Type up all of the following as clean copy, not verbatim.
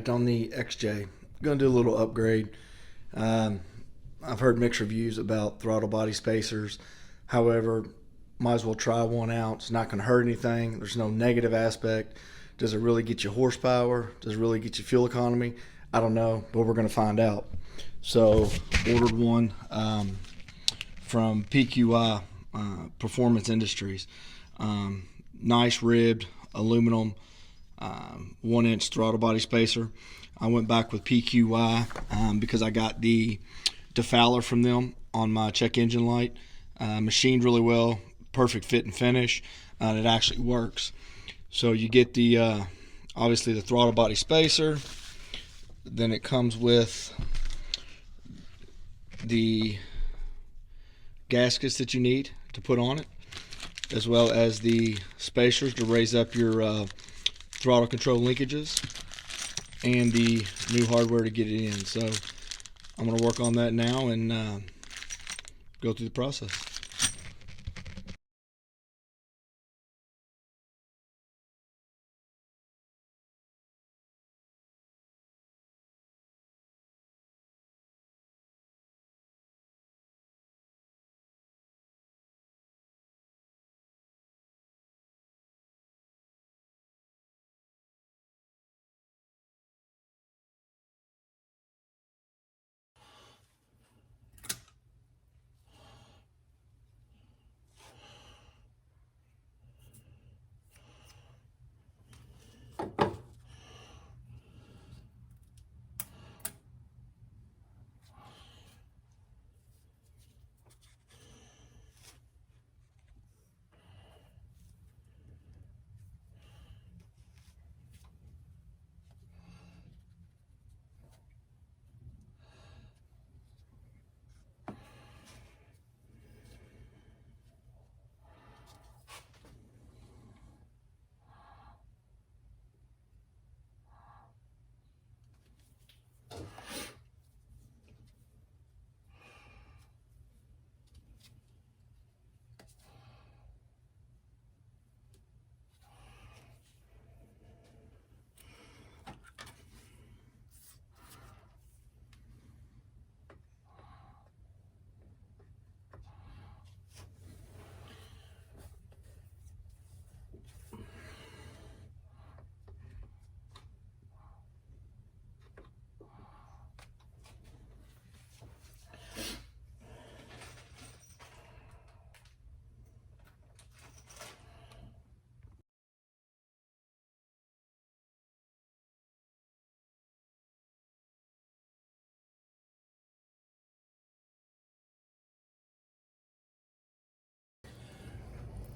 right, on the XJ, going to do a little upgrade. I've heard mixed reviews about throttle body spacers. However, might as well try one out. It's not going to hurt anything. There's no negative aspect. Does it really get you horsepower? Does it really get you fuel economy? I don't know, but we're going to find out. So, ordered one from PQI, Performance Industries. Nice ribbed aluminum 1-inch throttle body spacer. I went back with PQI because I got the defouler from them on my check engine light. Machined really well, perfect fit and finish, and it actually works. So you get the obviously the throttle body spacer, then it comes with the gaskets that you need to put on it, as well as the spacers to raise up your throttle control linkages, and the new hardware to get it in. So I'm going to work on that now and go through the process.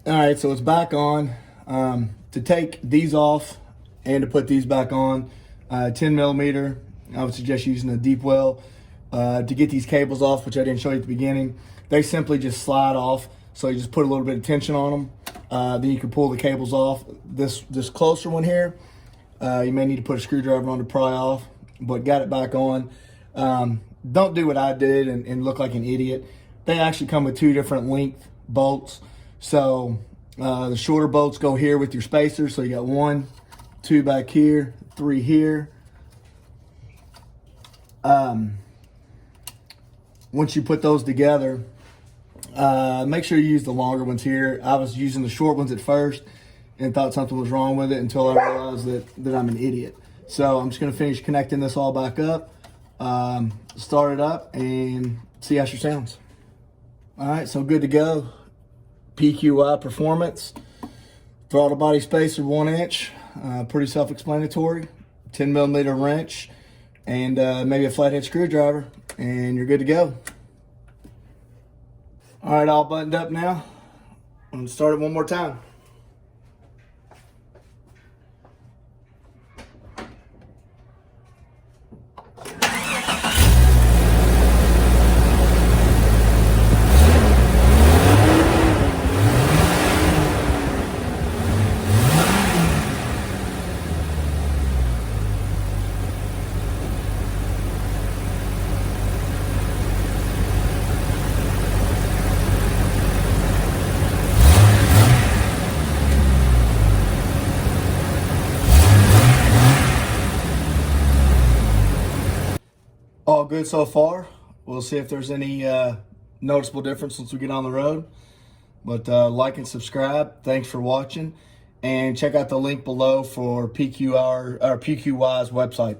All right, so it's back on. To take these off and to put these back on, 10 millimeter, I would suggest using a deep well. To get these cables off, which I didn't show you at the beginning, they simply just slide off. So you just put a little bit of tension on them. Then you can pull the cables off. This closer one here, you may need to put a screwdriver on to pry off, but got it back on. Don't do what I did and look like an idiot. They actually come with 2 different length bolts. So the shorter bolts go here with your spacers. So you got 1, 2 back here, 3 here. Once you put those together, make sure you use the longer ones here. I was using the short ones at first and thought something was wrong with it until I realized that I'm an idiot. So I'm just going to finish connecting this all back up, start it up, and see how she sounds. All right, so good to go. PQI Performance, throttle body spacer 1-inch, pretty self-explanatory, 10 millimeter wrench, and maybe a flathead screwdriver, and you're good to go. All right, all buttoned up now. I'm gonna start it one more time. All good so far. We'll see if there's any noticeable difference once we get on the road. But like and subscribe. Thanks for watching. And check out the link below for PQY's website.